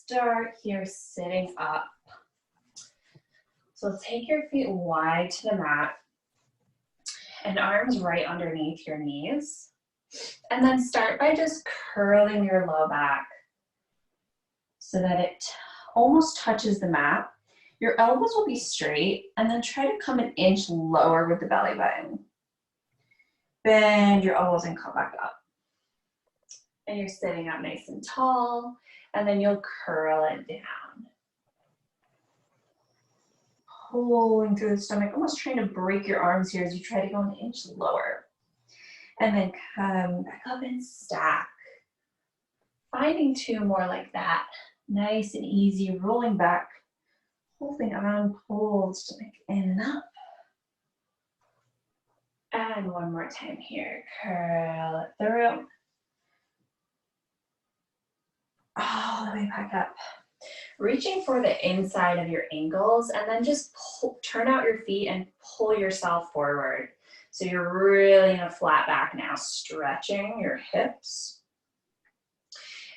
start here sitting up. So take your feet wide to the mat and arms right underneath your knees. And then start by just curling your low back so that it almost touches the mat. Your elbows will be straight, and then try to come an inch lower with the belly button. Bend your elbows and come back up. And you're sitting up nice and tall, and then you'll curl it down. Pulling through the stomach, almost trying to break your arms here as you try to go an inch lower. And then come back up and stack. Finding two more like that. Nice and easy, rolling back, holding on, pull the stomach in and up. And one more time here, curl it through. All the way back up. Reaching for the inside of your ankles and then just turn out your feet and pull yourself forward. So you're really in a flat back now, stretching your hips.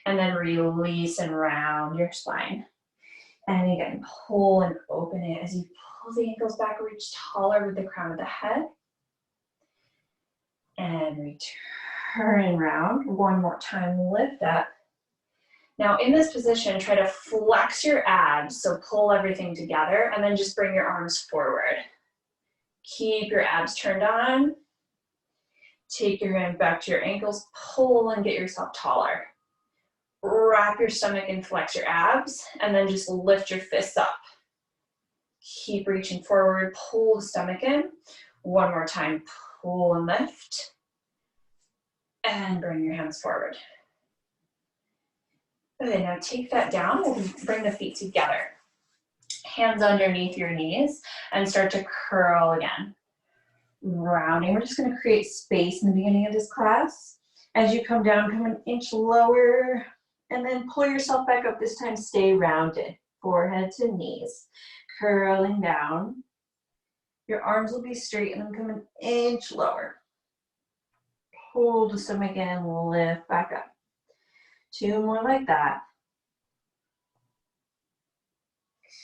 And then release and round your spine. And again, pull and open it as you pull the ankles back, reach taller with the crown of the head. And return round. One more time, lift up. Now in this position, try to flex your abs, so pull everything together, and then just bring your arms forward. Keep your abs turned on. Take your hand back to your ankles, pull and get yourself taller. Wrap your stomach and flex your abs, and then just lift your fists up. Keep reaching forward, pull the stomach in. One more time, pull and lift. And bring your hands forward. Okay, now take that down. We'll bring the feet together. Hands underneath your knees and start to curl again. Rounding. We're just going to create space in the beginning of this class. As you come down, come an inch lower, and then pull yourself back up. This time, stay rounded. Forehead to knees. Curling down. Your arms will be straight, and then come an inch lower. Pull the stomach in, lift back up. Two more like that.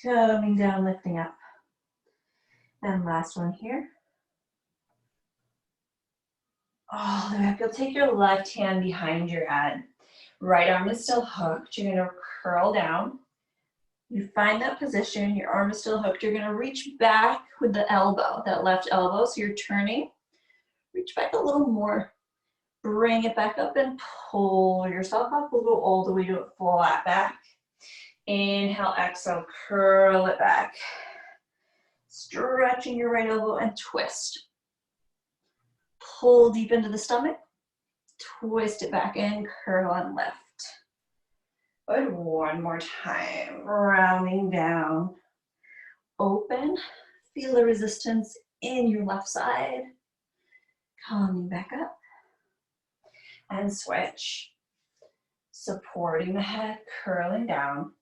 Coming down, lifting up. And last one here. All the way up. You'll take your left hand behind your head. Right arm is still hooked. You're going to curl down. You find that position. Your arm is still hooked. You're going to reach back with the elbow, that left elbow. So you're turning. Reach back a little more. Bring it back up and pull yourself up. We'll go all the way to a flat back. Inhale, exhale, curl it back. Stretching your right elbow and twist. Pull deep into the stomach. Twist it back in, curl and lift. Good, one more time. Rounding down. Open. Feel the resistance in your left side. Coming back up. And switch. Supporting the head, curling down.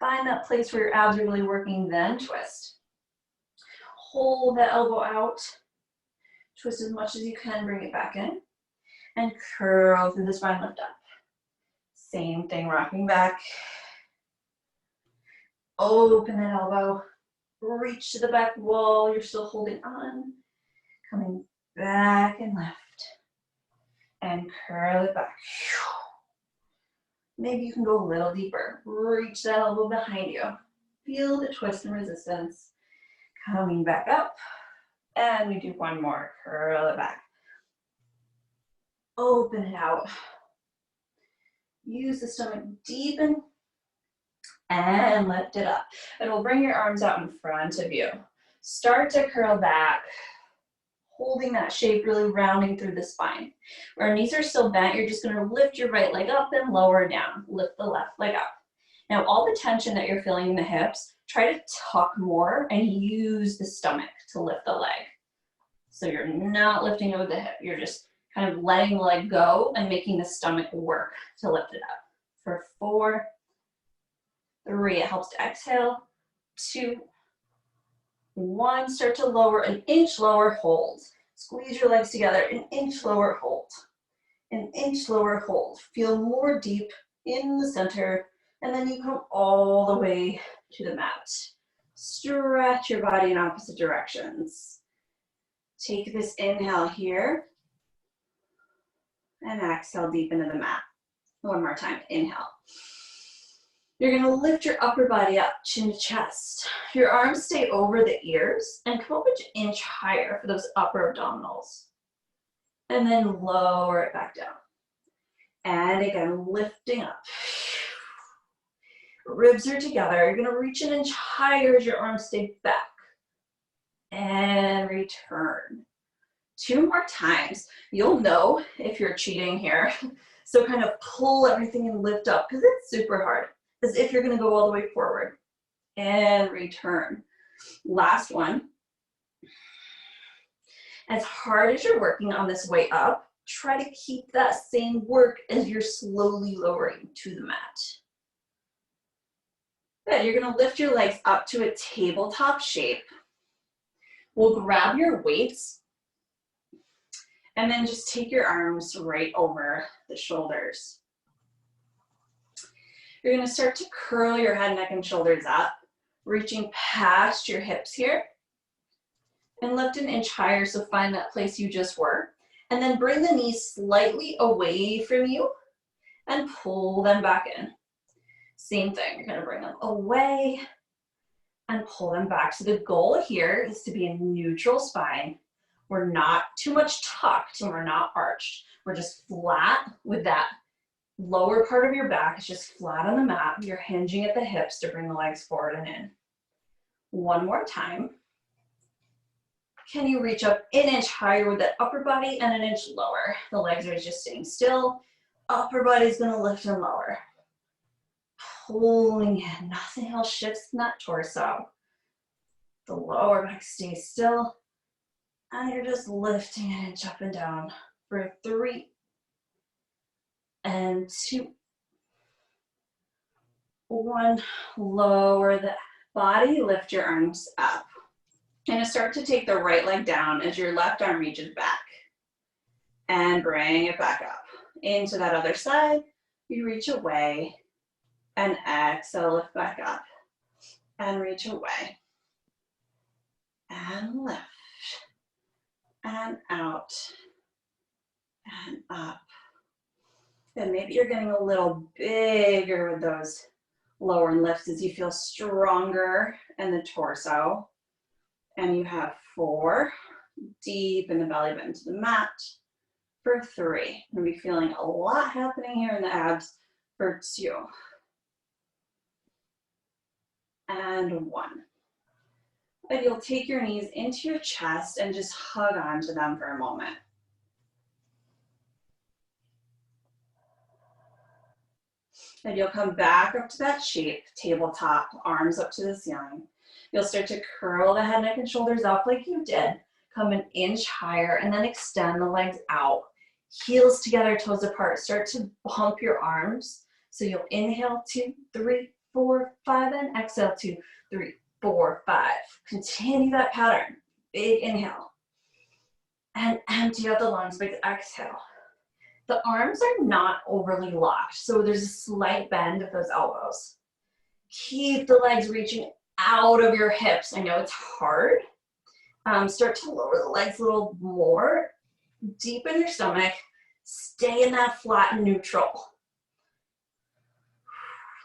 Find that place where your abs are really working, then twist. Hold the elbow out. Twist as much as you can, bring it back in. And curl through the spine, lift up. Same thing, rocking back. Open that elbow. Reach to the back wall. You're still holding on. Coming back and left. And curl it back. Maybe you can go a little deeper. Reach that elbow behind you. Feel the twist and resistance. Coming back up. And we do one more. Curl it back. Open it out. Use the stomach, deepen. And lift it up. And we'll bring your arms out in front of you. Start to curl back. Holding that shape, really rounding through the spine. Where our knees are still bent, you're just going to lift your right leg up and lower down. Lift the left leg up. Now, all the tension that you're feeling in the hips, try to tuck more and use the stomach to lift the leg. So you're not lifting it with the hip. You're just kind of letting the leg go and making the stomach work to lift it up. For 4, 3, it helps to exhale. 2, 1, start to lower, an inch lower, hold. Squeeze your legs together, an inch lower, hold. An inch lower, hold. Feel more deep in the center, And then you come all the way to the mat. Stretch your body in opposite directions. Take this inhale here and exhale deep into the mat. One more time, inhale. You're gonna lift your upper body up, chin to chest. Your arms stay over the ears and come up an inch higher for those upper abdominals. And then lower it back down. And again, lifting up. Ribs are together. You're gonna reach an inch higher as your arms stay back. And return. 2 more times. You'll know if you're cheating here. So kind of pull everything and lift up because it's super hard. As if you're gonna go all the way forward. And return. Last one. As hard as you're working on this way up, try to keep that same work as you're slowly lowering to the mat. Good, you're gonna lift your legs up to a tabletop shape. We'll grab your weights and then just take your arms right over the shoulders. You're gonna start to curl your head, neck, and shoulders up, reaching past your hips here. And lift an inch higher, so find that place you just were. And then bring the knees slightly away from you and pull them back in. Same thing, you're gonna bring them away and pull them back. So the goal here is to be a neutral spine. We're not too much tucked and we're not arched. We're just flat with that lower part of your back. It's just flat on the mat. You're hinging at the hips to bring the legs forward and in. One more time. Can you reach up an inch higher with that upper body and an inch lower? The legs are just staying still. Upper body's gonna lift and lower. Pulling in, nothing else shifts in that torso. The lower back stays still. And you're just lifting an inch up and down for 3 and 2. 1, lower the body, lift your arms up. You're gonna start to take the right leg down as your left arm reaches back. And bring it back up. Into that other side, you reach away. And exhale, lift back up. And reach away. And lift. And out. And up. And maybe you're getting a little bigger with those lower lifts as you feel stronger in the torso. And you have 4, deep in the belly button to the mat. For 3, you'll be feeling a lot happening here in the abs. For 2. And 1. And you'll take your knees into your chest and just hug onto them for a moment. And you'll come back up to that shape, tabletop, arms up to the ceiling. You'll start to curl the head, neck, and shoulders up like you did. Come an inch higher and then extend the legs out. Heels together, toes apart. Start to bump your arms. So you'll inhale 2, 3, 4, 5, and exhale 2, 3, 4, 5. Continue that pattern. Big inhale. And empty out the lungs, big exhale. The arms are not overly locked, so there's a slight bend of those elbows. Keep the legs reaching out of your hips. I know it's hard. Start to lower the legs a little more. Deepen your stomach. Stay in that flat neutral.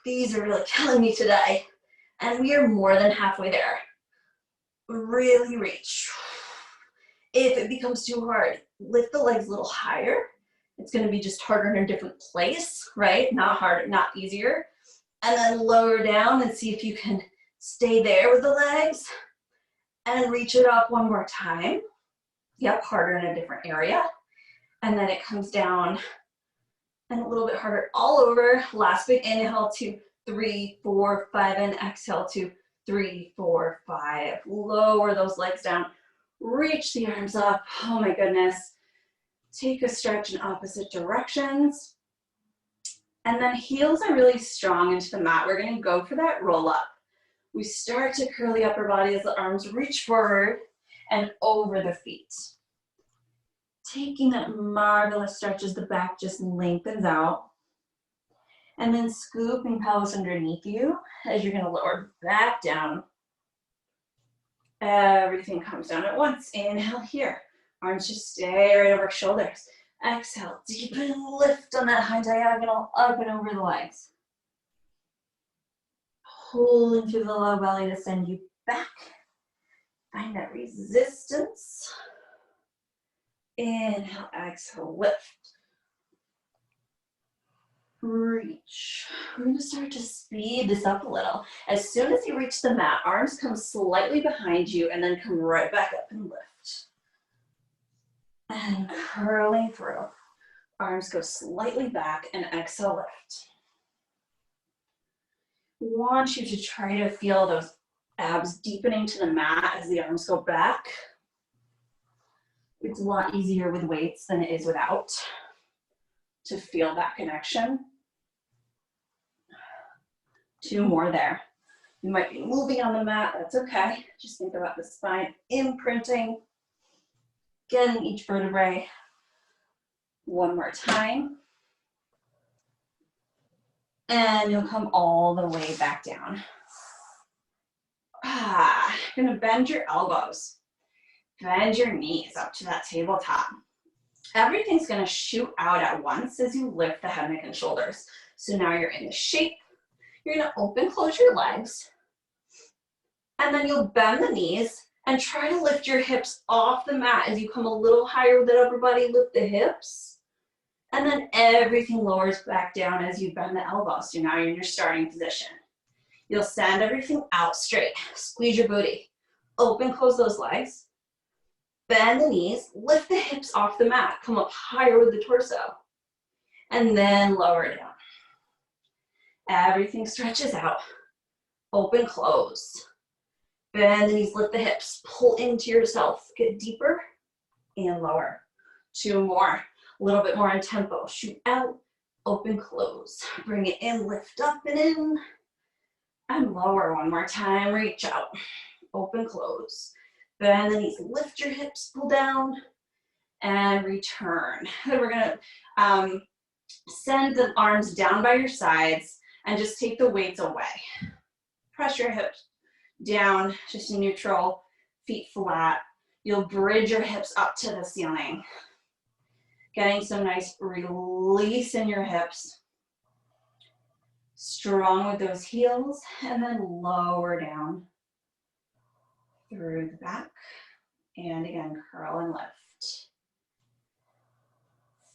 These are really killing me today. And we are more than halfway there. Really reach. If it becomes too hard, lift the legs a little higher. It's going to be just harder in a different place, right? Not harder, not easier. And then lower down and see if you can stay there with the legs. And reach it up one more time. Yep, harder in a different area. And then it comes down and a little bit harder all over. Last big inhale, 2, 3, 4, 5, and exhale, 2, 3, 4, 5. Lower those legs down. Reach the arms up. Oh my goodness. Take a stretch in opposite directions. And then heels are really strong into the mat. We're gonna go for that roll up. We start to curl the upper body as the arms reach forward and over the feet. Taking that marvelous stretch as the back just lengthens out. And then scooping pelvis underneath you as you're gonna lower back down. Everything comes down at once. Inhale here. Arms just stay right over shoulders. Exhale, deepen and lift on that high diagonal up and over the legs. Pulling through the low belly to send you back. Find that resistance. Inhale, exhale, lift. Reach. We're going to start to speed this up a little. As soon as you reach the mat, arms come slightly behind you and then come right back up and lift. And curling through. Arms go slightly back and exhale, lift. Want you to try to feel those abs deepening to the mat as the arms go back. It's a lot easier with weights than it is without to feel that connection. 2 more there. You might be moving on the mat, that's okay. Just think about the spine imprinting, getting each vertebrae. 1 more time. And you'll come all the way back down. You're gonna bend your elbows. Bend your knees up to that tabletop. Everything's gonna shoot out at once as you lift the head, neck, and shoulders. So now you're in the shape. You're gonna open, close your legs. And then you'll bend the knees and try to lift your hips off the mat as you come a little higher with the upper body, lift the hips. And then everything lowers back down as you bend the elbows. So now you're in your starting position. You'll send everything out straight. Squeeze your booty. Open, close those legs. Bend the knees, lift the hips off the mat. Come up higher with the torso. And then lower down. Everything stretches out. Open, close. Bend the knees, lift the hips. Pull into yourself. Get deeper and lower. 2 more. A little bit more in tempo. Shoot out, open, close. Bring it in, lift up and in. And lower 1 more time. Reach out. Open, close. Bend the knees, lift your hips, pull down, and return. Then we're gonna send the arms down by your sides and just take the weights away. Press your hips down, just neutral, feet flat. You'll bridge your hips up to the ceiling. Getting some nice release in your hips. Strong with those heels, and then lower down through the back. And again, curl and lift.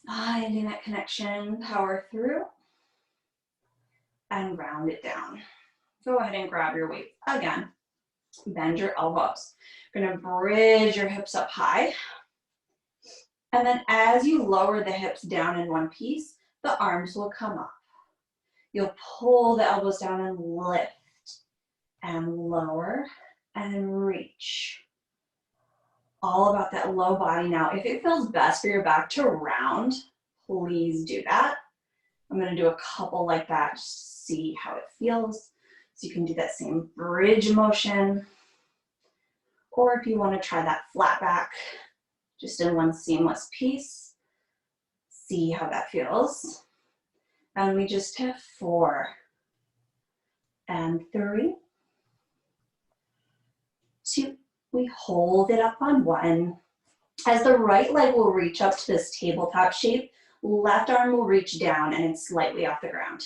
Finding that connection, power through, and round it down. Go ahead and grab your weight again. Bend your elbows. You're gonna bridge your hips up high. And then as you lower the hips down in one piece, the arms will come up. You'll pull the elbows down and lift, and lower, and reach. All about that low body now. If it feels best for your back to round, please do that. I'm gonna do a couple like that just to see how it feels. So you can do that same bridge motion. Or if you wanna try that flat back, just in one seamless piece, see how that feels. And we just have 4 and 3, 2. We hold it up on 1. As the right leg will reach up to this tabletop shape, left arm will reach down and it's slightly off the ground.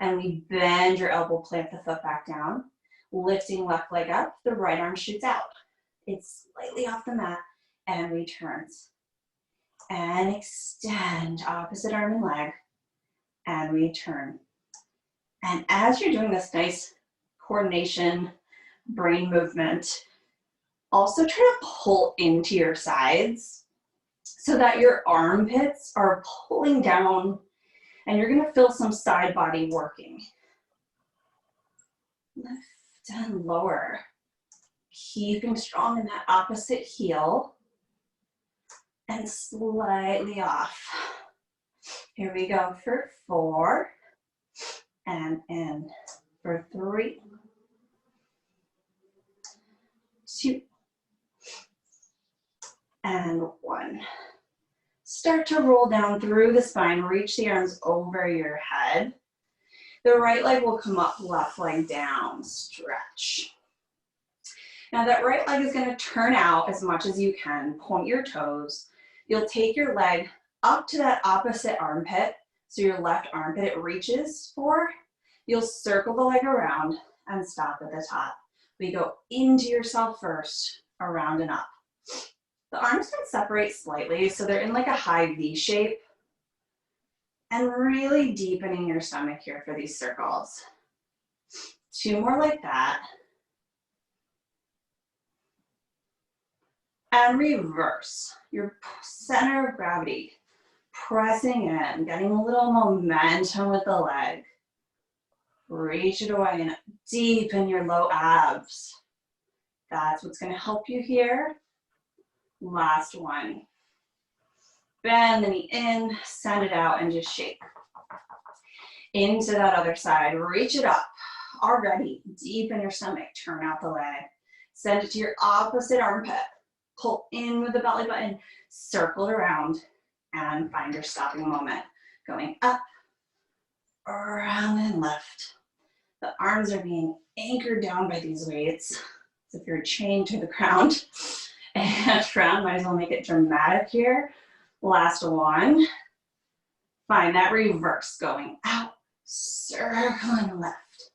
And we bend your elbow, plant the foot back down, lifting left leg up, the right arm shoots out. It's slightly off the mat and returns. And extend, opposite arm and leg, and return. And as you're doing this nice coordination, brain movement, also try to pull into your sides so that your armpits are pulling down and you're gonna feel some side body working. Lift and lower. Keeping strong in that opposite heel and slightly off. Here we go for 4 and in for 3, 2, and 1. Start to roll down through the spine, reach the arms over your head. The right leg will come up, left leg down, stretch. Now that right leg is gonna turn out as much as you can, point your toes. You'll take your leg up to that opposite armpit, so your left armpit it reaches for. You'll circle the leg around and stop at the top. We go into yourself first, around and up. The arms can separate slightly, so they're in like a high V shape. And really deepening your stomach here for these circles. 2 more like that. And reverse your center of gravity. Pressing in, getting a little momentum with the leg. Reach it away and deepen your low abs. That's what's going to help you here. Last one. Bend the knee in, send it out, and just shake. Into that other side, reach it up. Already, deepen your stomach, turn out the leg. Send it to your opposite armpit. Pull in with the belly button, circle it around, and find your stopping moment. Going up, around, and left. The arms are being anchored down by these weights, as if you're chained to the ground. And round, might as well make it dramatic here. Last one. Find that reverse going out, circling left.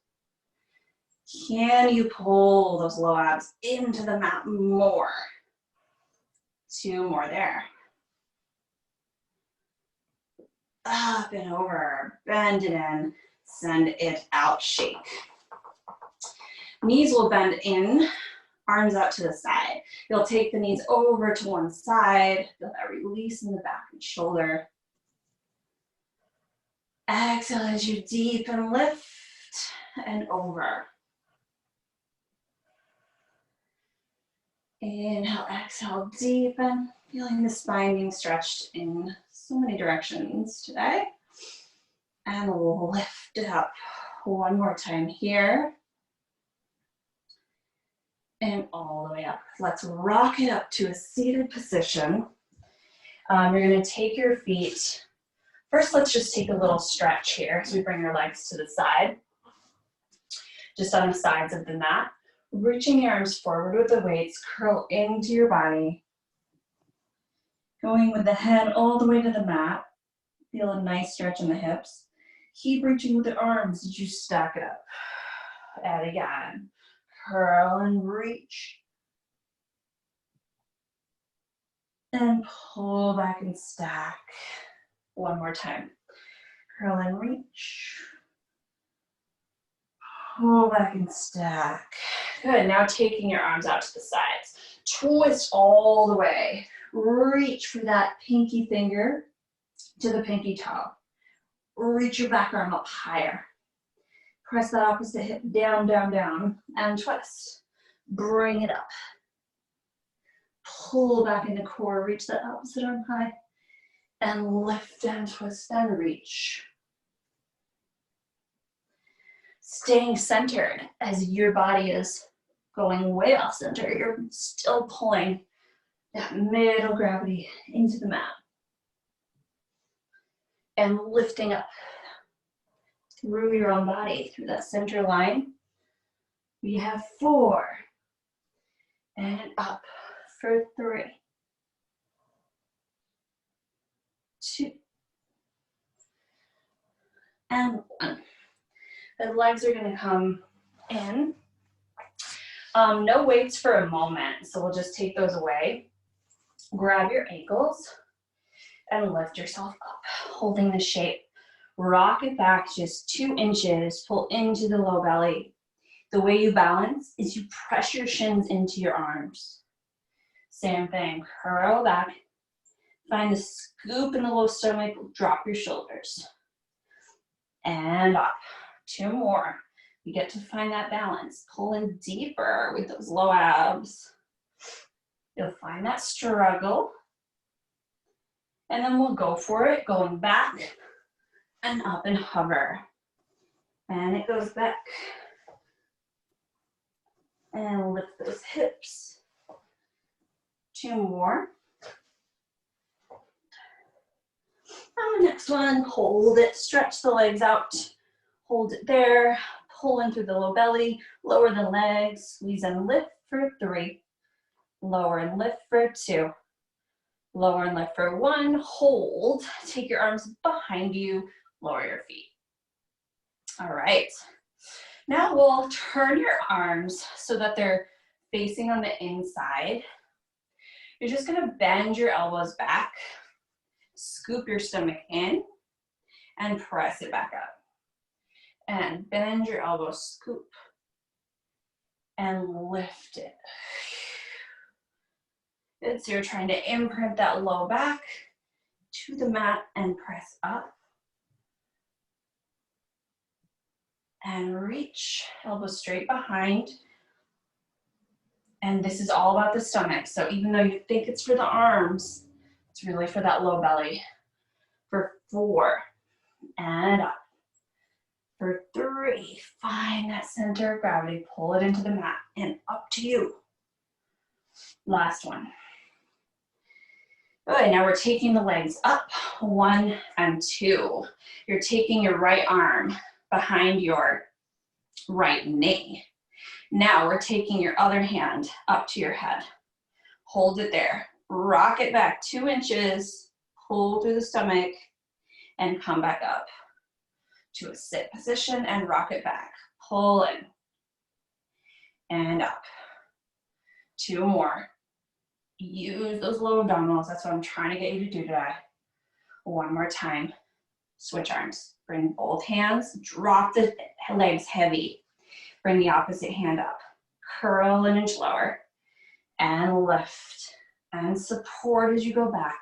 Can you pull those low abs into the mat more? 2 more there. Up and over, bend it in, send it out, shake. Knees will bend in, arms out to the side. You'll take the knees over to one side, feel that release in the back and shoulder. Exhale as you deepen, lift and over. Inhale, exhale, deepen. Feeling the spine being stretched in so many directions today. And lift it up. One more time here. And all the way up. Let's rock it up to a seated position. You're going to take your feet. First, let's just take a little stretch here as we bring our legs to the side. Just on the sides of the mat. Reaching your arms forward with the weights, curl into your body. Going with the head all the way to the mat. Feel a nice stretch in the hips. Keep reaching with the arms as you stack it up. And again, curl and reach. And pull back and stack. One more time. Curl and reach. Pull back and stack. Good, now taking your arms out to the sides. Twist all the way. Reach for that pinky finger to the pinky toe. Reach your back arm up higher. Press that opposite hip down, down, down, and twist. Bring it up. Pull back into core, reach that opposite arm high, and lift and twist and reach. Staying centered as your body is going way off center. You're still pulling that middle gravity into the mat. And lifting up through your own body, through that center line. We have 4. And up for 3. 2. And 1. The legs are going to come in. No weights for a moment, so we'll just take those away. Grab your ankles and lift yourself up, holding the shape. Rock it back just 2 inches, pull into the low belly. The way you balance is you press your shins into your arms. Same thing, curl back. Find the scoop in the low stomach, drop your shoulders. And up. 2 more. You get to find that balance. Pull in deeper with those low abs. You'll find that struggle. And then we'll go for it, going back and up and hover. And it goes back. And lift those hips. 2 more. And the next one, hold it, stretch the legs out. Hold it there, pull in through the low belly, lower the legs, squeeze and lift for 3, lower and lift for 2, lower and lift for 1, hold, take your arms behind you, lower your feet. All right, now we'll turn your arms so that they're facing on the inside. You're just gonna bend your elbows back, scoop your stomach in, and press it back up. And bend your elbows, scoop, and lift it. Good, so you're trying to imprint that low back to the mat and press up. And reach, elbows straight behind. And this is all about the stomach. So even though you think it's for the arms, it's really for that low belly. For 4, and up. For 3, find that center of gravity, pull it into the mat, and up to you. Last one. Good, now we're taking the legs up, 1 and 2. You're taking your right arm behind your right knee. Now we're taking your other hand up to your head. Hold it there, rock it back 2 inches, pull through the stomach, and come back up to a sit position and rock it back. Pull in and up. 2 more. Use those low abdominals. That's what I'm trying to get you to do today. 1 more time. Switch arms. Bring both hands. Drop the legs heavy. Bring the opposite hand up. Curl an inch lower. And lift. And support as you go back.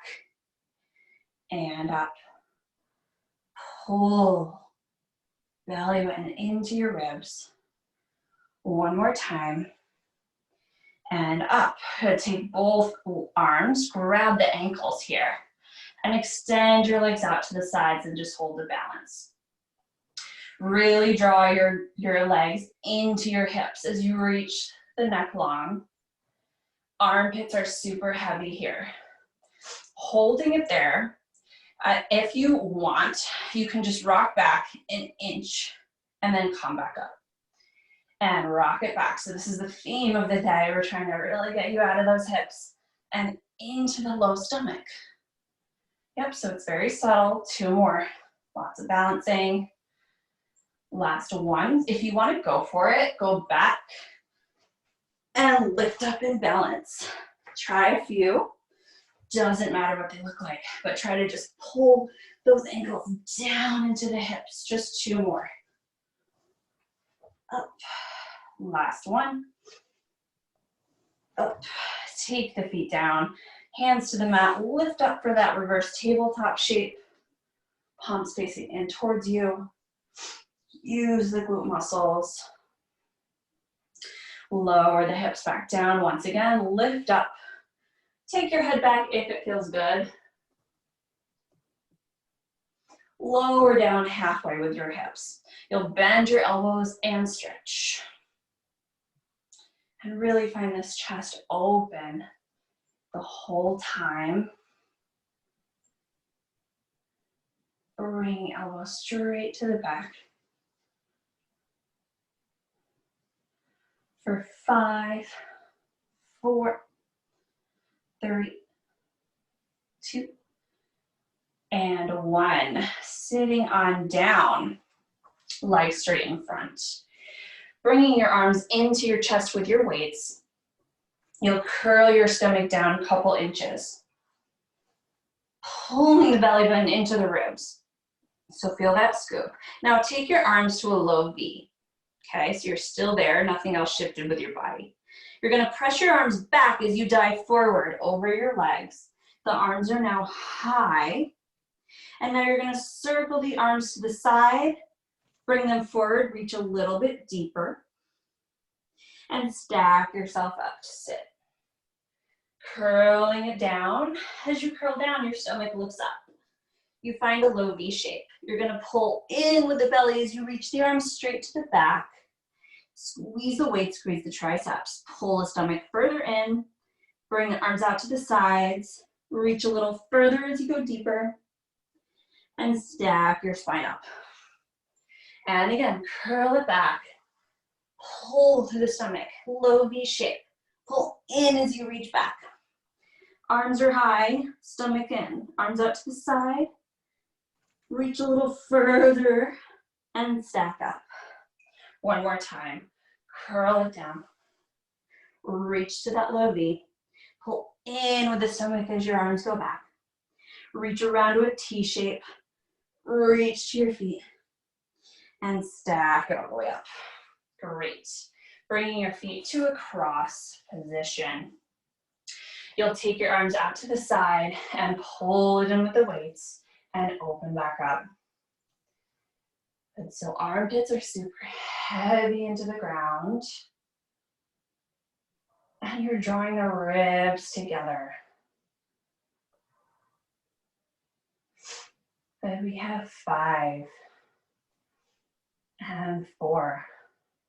And up. Pull. Belly button into your ribs. 1 more time. And up. Take both arms, grab the ankles here, and extend your legs out to the sides and just hold the balance. Really draw your legs into your hips as you reach the neck long. Armpits are super heavy here. Holding it there. If you want, you can just rock back an inch and then come back up. And rock it back. So this is the theme of the day. We're trying to really get you out of those hips and into the low stomach. Yep, so it's very subtle. 2 more. Lots of balancing. Last one. If you want to go for it, go back and lift up in balance. Try a few. Doesn't matter what they look like, but try to just pull those ankles down into the hips. Just 2 more. Up. Last one. Up. Take the feet down. Hands to the mat. Lift up for that reverse tabletop shape. Palms facing in towards you. Use the glute muscles. Lower the hips back down. Once again, lift up. Take your head back if it feels good. Lower down halfway with your hips. You'll bend your elbows and stretch. And really find this chest open the whole time. Bring elbows straight to the back. For 5, 4, 3, 2, and 1. Sitting on down, legs straight in front. Bringing your arms into your chest with your weights. You'll curl your stomach down a couple inches. Pulling the belly button into the ribs. So feel that scoop. Now take your arms to a low V. Okay, so you're still there, nothing else shifted with your body. You're gonna press your arms back as you dive forward over your legs. The arms are now high. And now you're gonna circle the arms to the side, bring them forward, reach a little bit deeper, and stack yourself up to sit. Curling it down. As you curl down, your stomach lifts up. You find a low V shape. You're gonna pull in with the belly as you reach the arms straight to the back. Squeeze the weight, squeeze the triceps. Pull the stomach further in. Bring the arms out to the sides. Reach a little further as you go deeper. And stack your spine up. And again, curl it back. Pull through the stomach, low V shape. Pull in as you reach back. Arms are high, stomach in. Arms out to the side. Reach a little further and stack up. One more time. Curl it down. Reach to that low V. Pull in with the stomach as your arms go back. Reach around to a T shape. Reach to your feet. And stack it all the way up. Great. Bringing your feet to a cross position. You'll take your arms out to the side and pull it in with the weights and open back up. And so armpits are super heavy into the ground. And you're drawing the ribs together. And we have 5 and 4.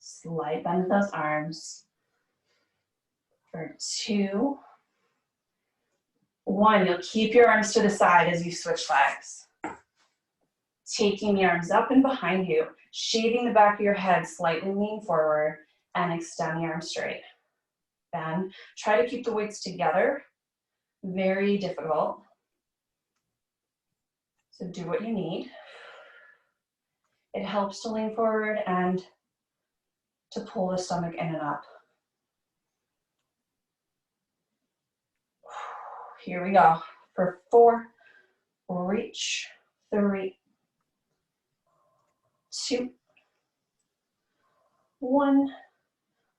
Slight bend of those arms. For 2, 1. You'll keep your arms to the side as you switch legs. Taking the arms up and behind you, shaving the back of your head, slightly lean forward, and extend the arms straight. Bend. Try to keep the weights together. Very difficult. So do what you need. It helps to lean forward and to pull the stomach in and up. Here we go. For 4, reach. 3, 2, 1.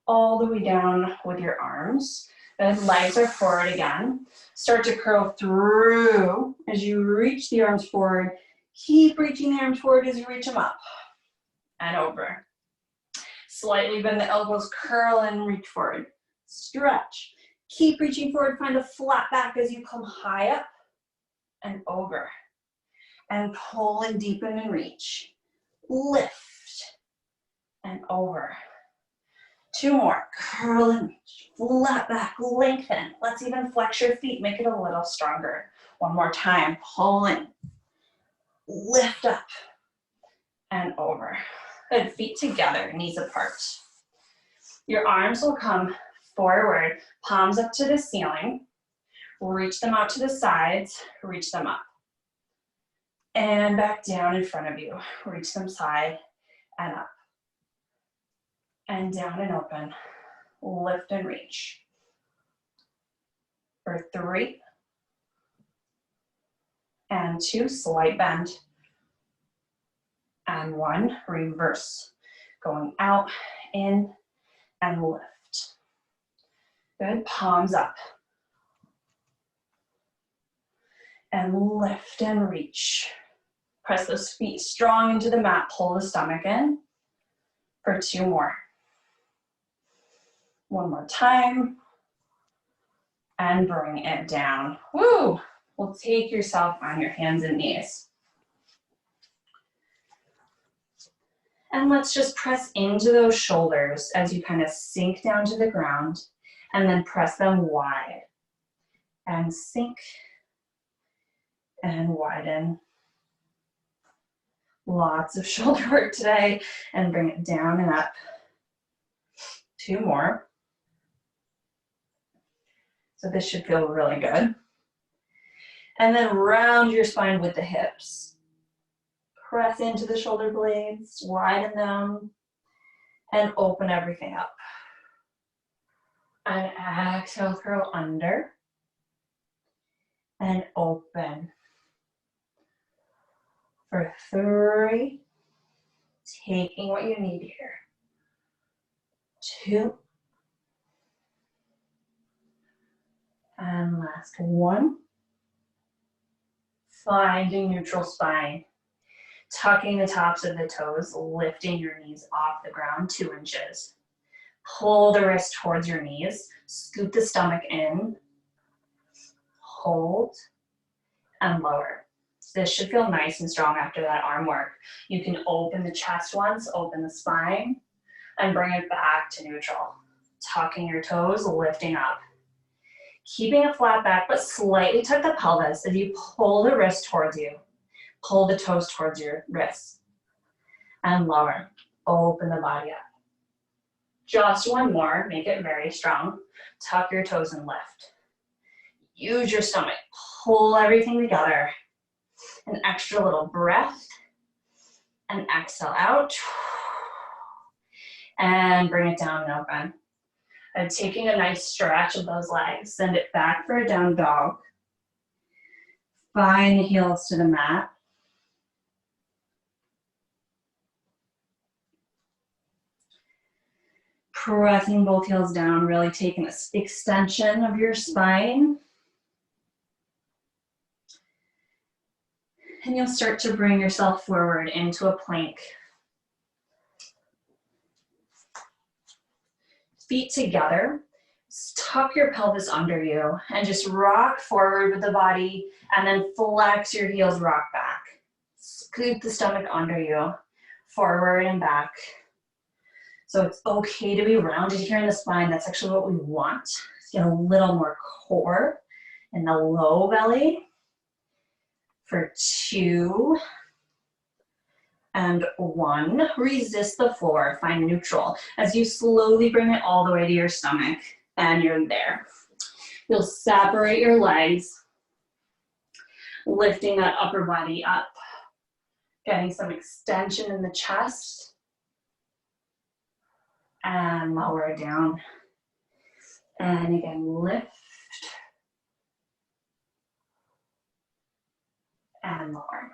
All the way down with your arms. Then legs are forward again. Start to curl through as you reach the arms forward. Keep reaching the arms forward as you reach them up and over. Slightly bend the elbows, curl and reach forward. Stretch. Keep reaching forward, find a flat back as you come high up and over. And pull and deepen and reach. Lift and over. 2 more. Curl and reach. Flat back, lengthen. Let's even flex your feet, make it a little stronger. 1 more time. Pull in. Lift up and over. Good. Feet together, knees apart. Your arms will come forward, palms up to the ceiling. Reach them out to the sides, reach them up. And back down in front of you. Reach them side and up. And down and open. Lift and reach. For 3 and 2, slight bend. And 1, reverse. Going out, in, and lift. Good, palms up. And lift and reach. Press those feet strong into the mat, pull the stomach in. For 2 more. 1 more time. And bring it down. Woo! Well, take yourself on your hands and knees. And let's just press into those shoulders as you kind of sink down to the ground and then press them wide. And sink and widen. Lots of shoulder work today. And bring it down and up. 2 more. So this should feel really good. And then round your spine with the hips. Press into the shoulder blades, widen them, and open everything up. And exhale, curl under. And open. For 3, taking what you need here. 2. And last 1. Finding neutral spine. Tucking the tops of the toes, lifting your knees off the ground 2 inches. Pull the wrist towards your knees, scoop the stomach in, hold, and lower. So this should feel nice and strong after that arm work. You can open the chest once, open the spine, and bring it back to neutral. Tucking your toes, lifting up. Keeping a flat back, but slightly tuck the pelvis as you pull the wrist towards you. Pull the toes towards your wrists. and lower. Open the body up. Just one more, make it very strong. Tuck your toes and lift. Use your stomach, pull everything together. An extra little breath, and exhale out. And bring it down and open. And taking a nice stretch of those legs, send it back for a down dog. Find the heels to the mat. Pressing both heels down, really taking this extension of your spine. And you'll start to bring yourself forward into a plank. Feet together. Tuck your pelvis under you and just rock forward with the body and then flex your heels, rock back. Scoot the stomach under you, forward and back. So it's okay to be rounded here in the spine. That's actually what we want. Let's get a little more core in the low belly for 2 and 1. Resist the floor, find neutral. As you slowly bring it all the way to your stomach and you're there. You'll separate your legs, lifting that upper body up, getting some extension in the chest. And lower down. And again, lift. And lower.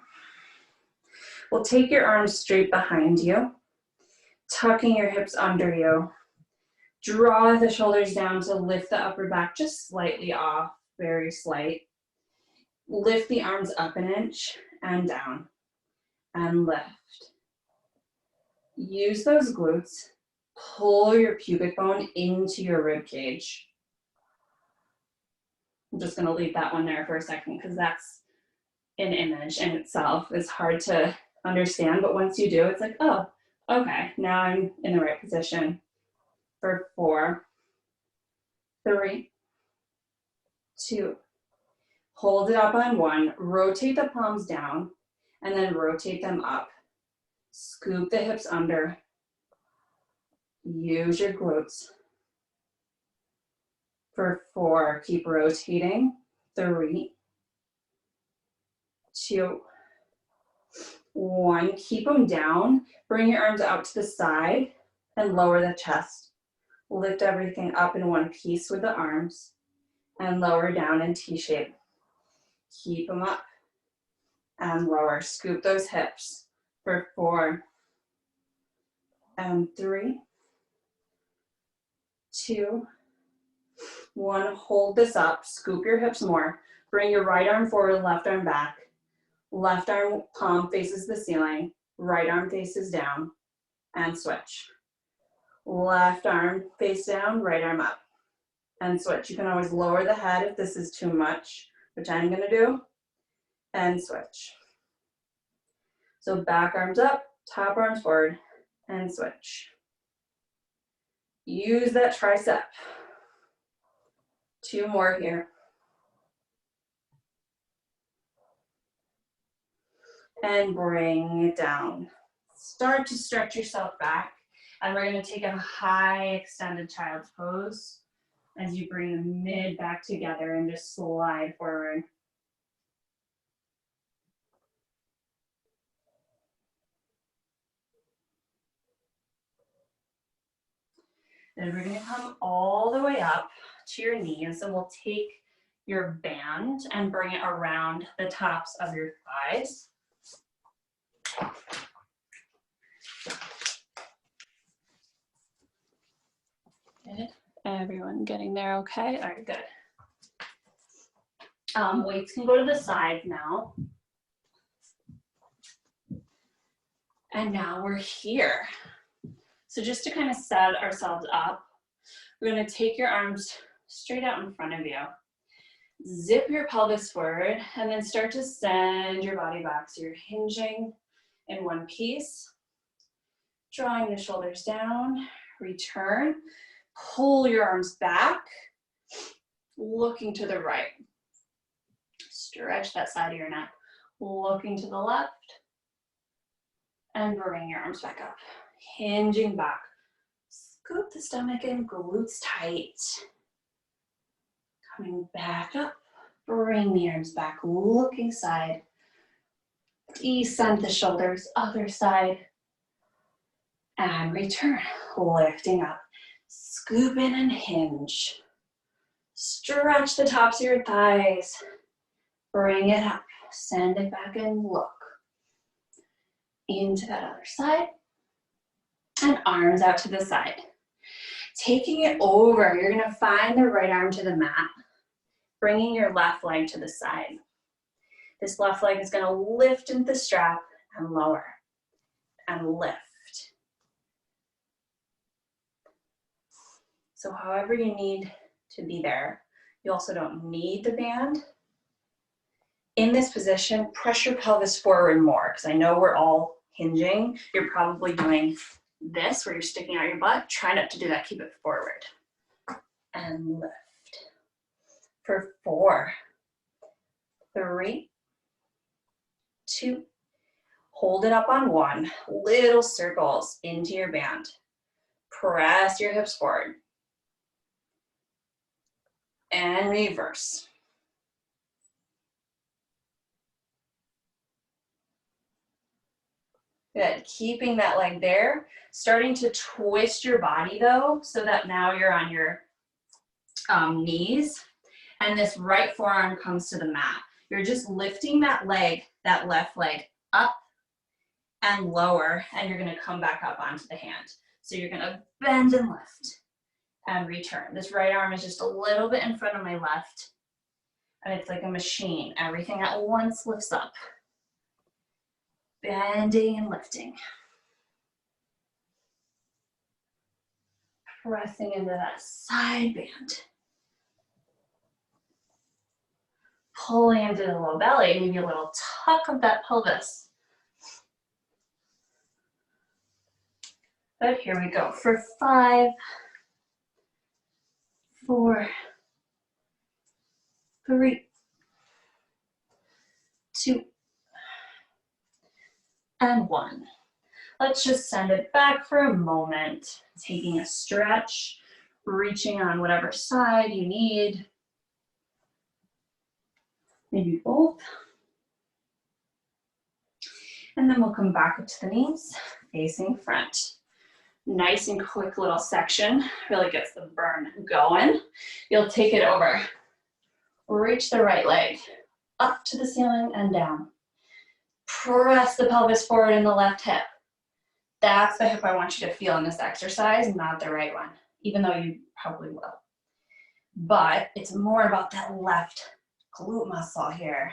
We'll take your arms straight behind you, tucking your hips under you. Draw the shoulders down to lift the upper back just slightly off, very slight. Lift the arms up an inch and down. And lift. Use those glutes. Pull your pubic bone into your rib cage. I'm just going to leave that one there for a second because that's an image in itself. It's hard to understand, but once you do, it's like, oh, okay, now I'm in the right position. For 4, 3, 2. Hold it up on 1. Rotate the palms down and then rotate them up. Scoop the hips under. Use your glutes. For 4, keep rotating. 3, 2, 1. Keep them down. Bring your arms out to the side and lower the chest. Lift everything up in one piece with the arms and lower down in T-shape. Keep them up and lower. Scoop those hips for 4 and 3, 2, 1. Hold this up. Scoop your hips more. Bring your right arm forward, left arm back. Left arm palm faces the ceiling. Right arm faces down. And switch. Left arm face down, right arm up. And switch. You can always lower the head if this is too much, which I'm going to do. And switch. So back arms up, top arms forward, and switch. Use that tricep. 2 more here. And bring it down. Start to stretch yourself back. And we're going to take a high extended child's pose as you bring the mid back together and just slide forward. Then we're going to come all the way up to your knees, and we'll take your band and bring it around the tops of your thighs. Good. Everyone getting there okay? All right, good. Weights can go to the side now. And now we're here. So just to kind of set ourselves up, we're going to take your arms straight out in front of you. Zip your pelvis forward and then start to send your body back. So you're hinging in one piece, drawing the shoulders down, return, pull your arms back, looking to the right. Stretch that side of your neck, looking to the left, And bring your arms back up. Hinging back. Scoop the stomach in, glutes tight. Coming back up. Bring the arms back, looking side. Descend the shoulders, other side. And return, lifting up. Scoop in and hinge. Stretch the tops of your thighs. Bring it up. Send it back and look. Into that other side. And arms out to the side. Taking it over, you're going to find the right arm to the mat. Bringing your left leg to the side. This left leg is going to lift into the strap and lower. And lift. So however you need to be there. You also don't need the band. In this position, press your pelvis forward more, because I know we're all hinging. You're probably doing this, where you're sticking out your butt. Try not to do that, keep it forward. And lift. For 4, 3, 2, hold it up on 1. Little circles into your band. Press your hips forward. And reverse. Good, keeping that leg there. Starting to twist your body though, so that now you're on your knees. And this right forearm comes to the mat. You're just lifting that leg, that left leg up and lower, and you're gonna come back up onto the hand. So you're gonna bend and lift and return. This right arm is just a little bit in front of my left, and it's like a machine. Everything at once lifts up. Bending and lifting. Pressing into that side band. Pulling into the low belly, maybe a little tuck of that pelvis. But here we go for 5, 4, 3, 2, and 1. Let's just send it back for a moment, taking a stretch, reaching on whatever side you need. Maybe both. And then we'll come back up to the knees, facing front. Nice and quick little section, really gets the burn going. You'll take it over. Reach the right leg up to the ceiling and down. Press the pelvis forward in the left hip. That's the hip I want you to feel in this exercise, not the right one, even though you probably will. But it's more about that left glute muscle here.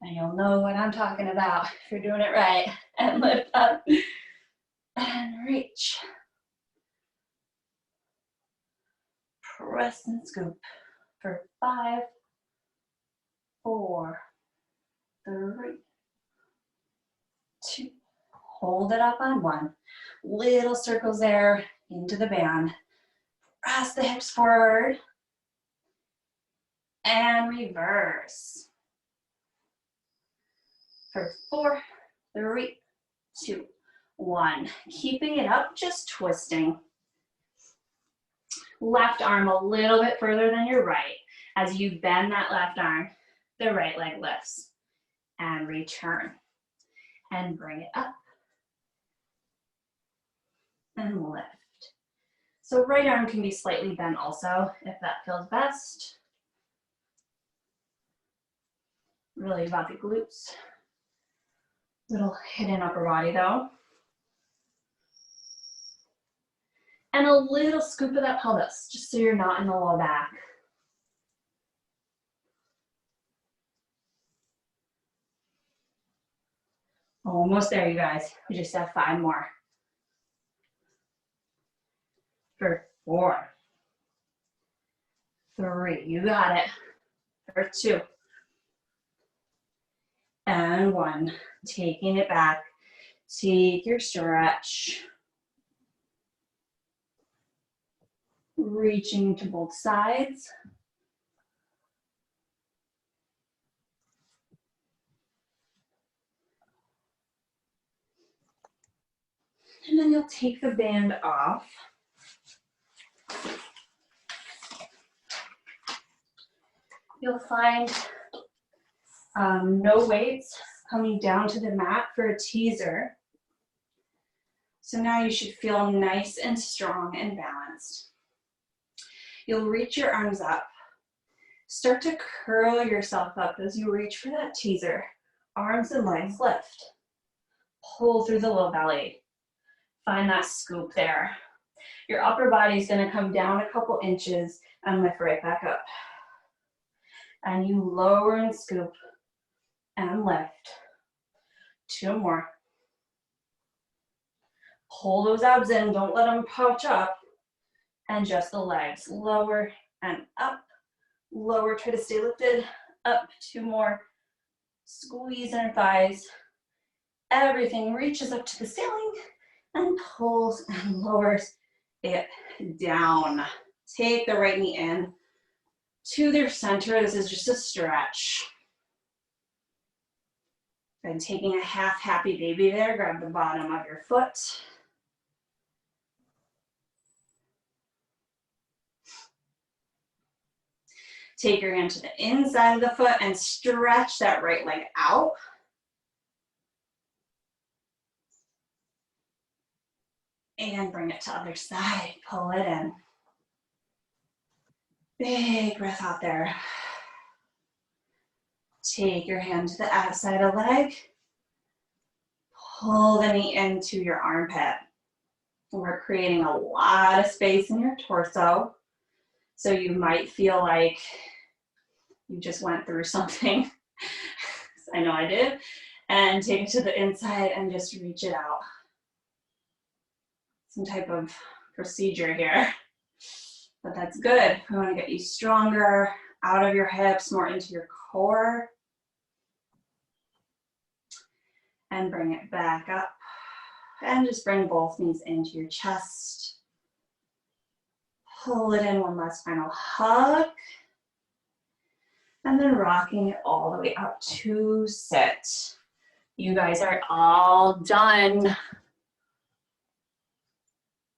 And you'll know what I'm talking about if you're doing it right. And lift up and reach. Press and scoop for 5, 4, 3, 2. Hold it up on 1. Little circles there into the band. Press the hips forward. And reverse. For 4, 3, 2, 1. Keeping it up, just twisting. Left arm a little bit further than your right. As you bend that left arm, the right leg lifts. And return. And bring it up. And lift. So right arm can be slightly bent also, if that feels best. Really about the glutes. Little hidden upper body though. And a little scoop of that pelvis, just so you're not in the low back. Almost there, you guys. We just have 5 more. For 4, 3, you got it. For 2, and 1. Taking it back. Take your stretch. Reaching to both sides. And then you'll take the band off. You'll find no weights coming down to the mat for a teaser. So now you should feel nice and strong and balanced. You'll reach your arms up. Start to curl yourself up as you reach for that teaser. Arms and legs lift. Pull through the low belly. Find that scoop there. Your upper body is going to come down a couple inches and lift right back up. And you lower and scoop and lift. 2 more. Pull those abs in, don't let them pouch up. And just the legs, lower and up. Lower, try to stay lifted. Up, 2 more. Squeeze inner thighs. Everything reaches up to the ceiling and pulls and lowers it down. Take the right knee in to their center. This is just a stretch. And taking a half happy baby there, grab the bottom of your foot. Take your hand to the inside of the foot and stretch that right leg out. And bring it to the other side. Pull it in. Big breath out there. Take your hand to the outside of the leg. Pull the knee into your armpit. We're creating a lot of space in your torso. So you might feel like you just went through something. I know I did. And take it to the inside and just reach it out. Some type of procedure here. But that's good. We want to get you stronger, out of your hips, more into your core. And bring it back up. And just bring both knees into your chest. Pull it in, one last final hug. And then rocking it all the way up to sit. You guys are all done.